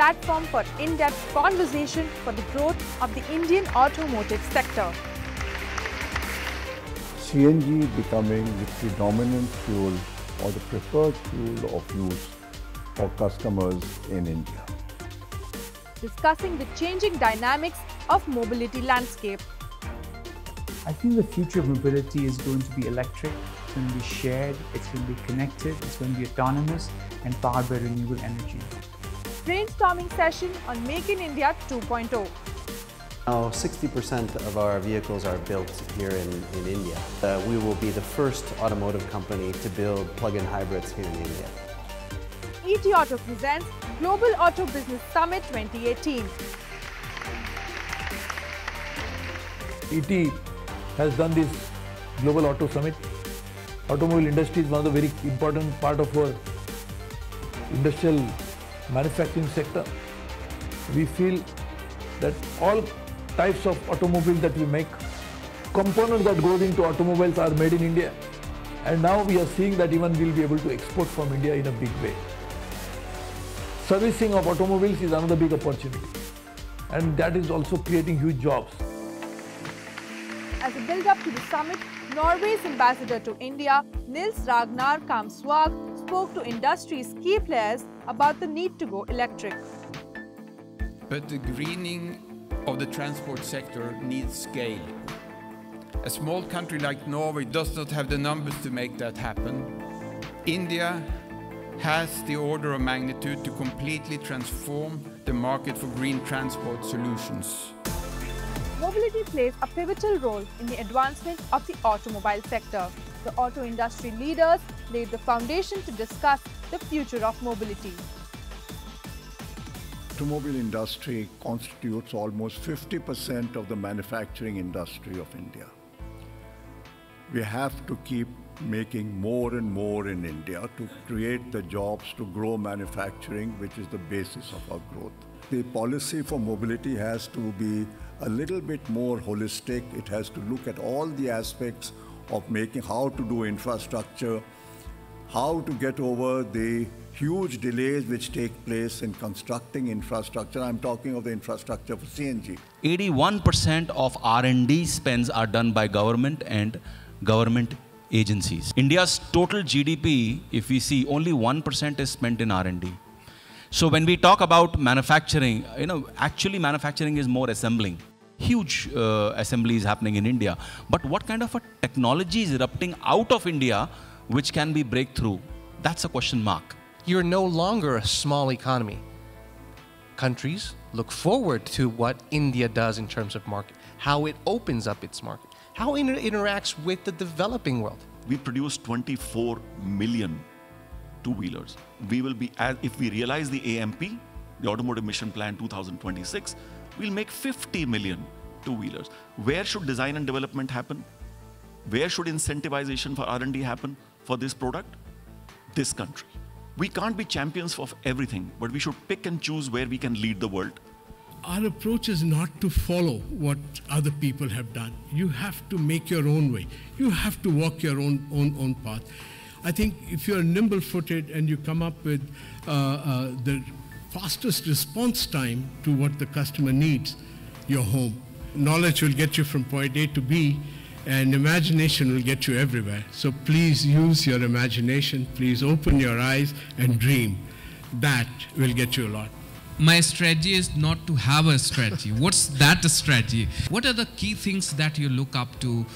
platform for in-depth conversation for the growth of the Indian automotive sector. CNG becoming the predominant fuel or the preferred fuel of use for customers in India. Discussing the changing dynamics of mobility landscape. I think the future of mobility is going to be electric, it's going to be shared, it's going to be connected, it's going to be autonomous and powered by renewable energy. Brainstorming session on Make in India 2.0. Now 60% of our vehicles are built here in India. We will be the first automotive company to build plug-in hybrids here in India. ET Auto presents Global Auto Business Summit 2018. ET has done this Global Auto Summit. Automobile industry is one of the very important part of our industrial manufacturing sector. We feel that all types of automobiles that we make, components that goes into automobiles are made in India. And now we are seeing that even we'll be able to export from India in a big way. Servicing of automobiles is another big opportunity. And that is also creating huge jobs. As a build-up to the summit, Norway's ambassador to India, Nils Ragnar Kamsvåg, spoke to industry's key players about the need to go electric. But the greening of the transport sector needs scale. A small country like Norway does not have the numbers to make that happen. India has the order of magnitude to completely transform the market for green transport solutions. Mobility plays a pivotal role in the advancement of the automobile sector. The auto industry leaders laid the foundation to discuss the future of mobility. Automobile industry constitutes almost 50% of the manufacturing industry of India. We have to keep making more and more in India to create the jobs to grow manufacturing, which is the basis of our growth. The policy for mobility has to be a little bit more holistic. It has to look at all the aspects of making, how to do infrastructure, how to get over the huge delays which take place in constructing infrastructure. I'm talking of the infrastructure for CNG. 81% of R&D spends are done by government and government agencies. India's total GDP, if we see, only 1% is spent in R&D. So when we talk about manufacturing, actually manufacturing is more assembling. Huge assembly is happening in India. But what kind of a technology is erupting out of India which can be breakthrough? That's a question mark. You're no longer a small economy. Countries look forward to what India does in terms of market, how it opens up its market, how it interacts with the developing world. We produce 24 million two-wheelers. We will be, if we realize the AMP, the Automotive Mission Plan 2026, we'll make 50 million two-wheelers. Where should design and development happen? Where should incentivization for R&D happen for this product? This country. We can't be champions of everything, but we should pick and choose where we can lead the world. Our approach is not to follow what other people have done. You have to make your own way. You have to walk your own path. I think if you're nimble-footed and you come up with the fastest response time to what the customer needs, you're home. Knowledge will get you from point A to B, and imagination will get you everywhere. So please use your imagination, please open your eyes and dream. That will get you a lot. My strategy is not to have a strategy. What's that strategy? What are the key things that you look up to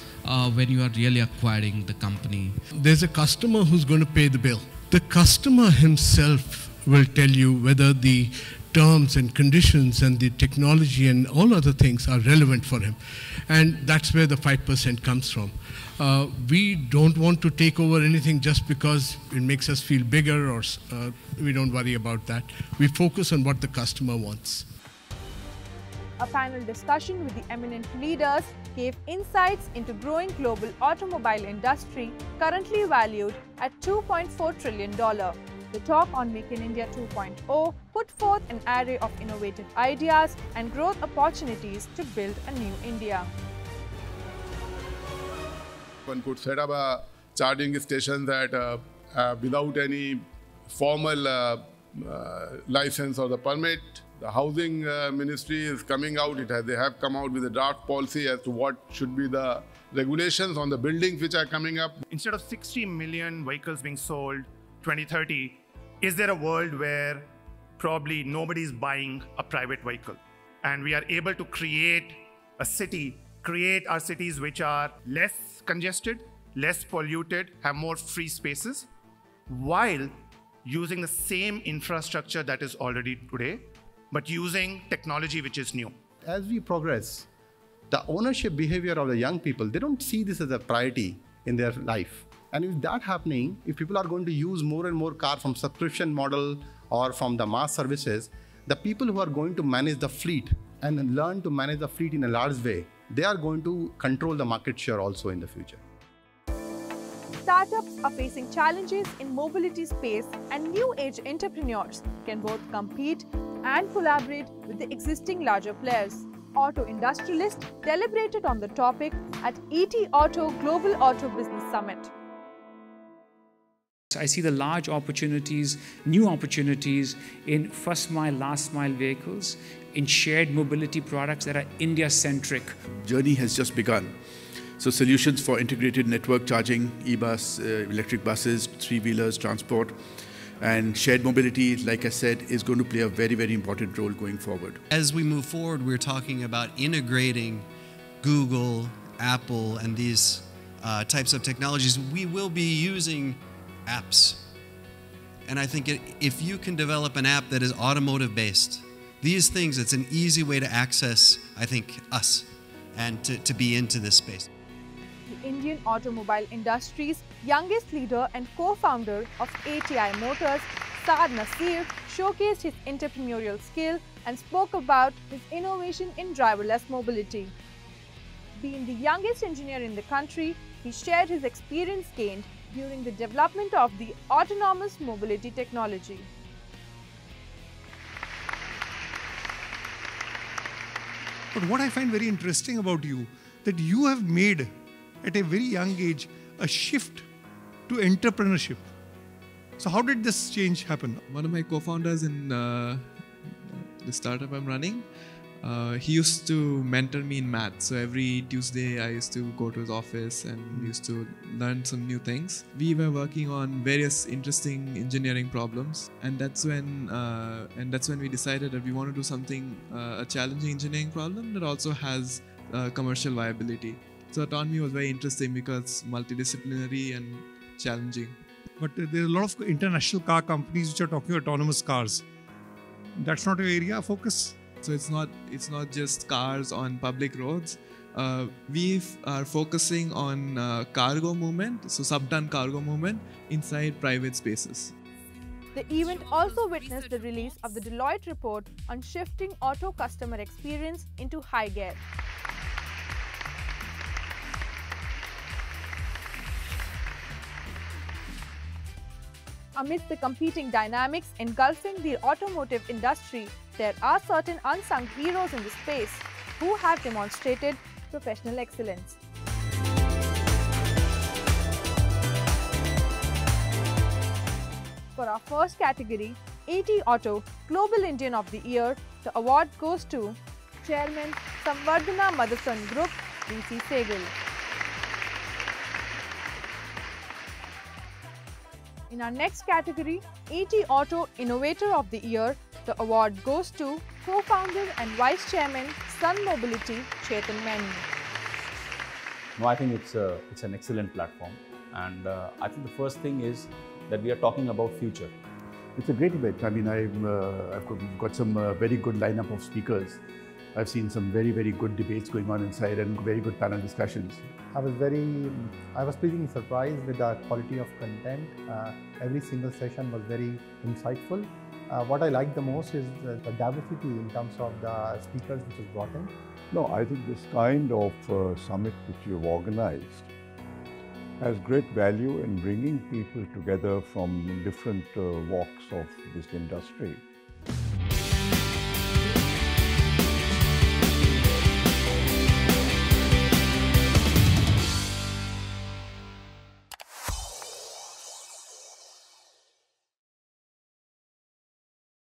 when you are really acquiring the company? There's a customer who's going to pay the bill. The customer himself will tell you whether the terms and conditions and the technology and all other things are relevant for him. And that's where the 5% comes from. We don't want to take over anything just because it makes us feel bigger, or we don't worry about that. We focus on what the customer wants. A panel discussion with the eminent leaders gave insights into growing global automobile industry currently valued at $2.4 trillion. The talk on Make in India 2.0 put forth an array of innovative ideas and growth opportunities to build a new India. One could set up a charging station that without any formal license or the permit. The housing ministry is coming out. They have come out with a draft policy as to what should be the regulations on the buildings which are coming up. Instead of 60 million vehicles being sold 2030, is there a world where probably nobody is buying a private vehicle? And we are able to create a city, create our cities which are less congested, less polluted, have more free spaces, while using the same infrastructure that is already today, but using technology which is new. As we progress, the ownership behavior of the young people, they don't see this as a priority in their life. And if that happening, if people are going to use more and more cars from subscription model or from the mass services, the people who are going to manage the fleet and learn to manage the fleet in a large way, they are going to control the market share also in the future. Startups are facing challenges in mobility space, and new age entrepreneurs can both compete and collaborate with the existing larger players. Auto industrialists deliberated on the topic at ET Auto Global Auto Business Summit. I see the large opportunities, new opportunities in first mile, last mile vehicles, in shared mobility products that are India-centric. Journey has just begun. So solutions for integrated network charging, e-bus, electric buses, three-wheelers, transport, and shared mobility, like I said, is going to play a very, very important role going forward. As we move forward, we're talking about integrating Google, Apple, and these types of technologies. We will be using apps. And I think if you can develop an app that is automotive based, these things, it's an easy way to access, I think, us and to be into this space. The Indian automobile industry's youngest leader and co-founder of ATI Motors, Saad Nasir, showcased his entrepreneurial skill and spoke about his innovation in driverless mobility. Being the youngest engineer in the country, he shared his experience gained during the development of the autonomous mobility technology. But what I find very interesting about you, that you have made at a very young age a shift to entrepreneurship. So how did this change happen? One of my co-founders in the startup I'm running, he used to mentor me in math. So every Tuesday I used to go to his office and used to learn some new things. We were working on various interesting engineering problems, and that's when we decided that we want to do something, a challenging engineering problem that also has commercial viability. So autonomy was very interesting because multidisciplinary and challenging. But there are a lot of international car companies which are talking autonomous cars. That's not your area of focus? So it's not just cars on public roads. We are focusing on cargo movement, so sub-ton cargo movement inside private spaces. The event also witnessed the release of the Deloitte report on shifting auto customer experience into high gear. Amidst the competing dynamics engulfing the automotive industry, there are certain unsung heroes in the space who have demonstrated professional excellence. For our first category, AT Auto Global Indian of the Year, the award goes to Chairman Samvardhana Motherson Group, VC Sehgal. In our next category, AT Auto Innovator of the Year, the award goes to co-founder and vice chairman, Sun Mobility, Chetan Mani. No, I think it's an excellent platform, and I think the first thing is that we are talking about future. It's a great event. I mean, I've got some very good lineup of speakers. I've seen some very, very good debates going on inside and very good panel discussions. I was pleasantly surprised with the quality of content. Every single session was very insightful. What I like the most is the diversity in terms of the speakers which is brought in. No, I think this kind of summit which you've organized has great value in bringing people together from different walks of this industry.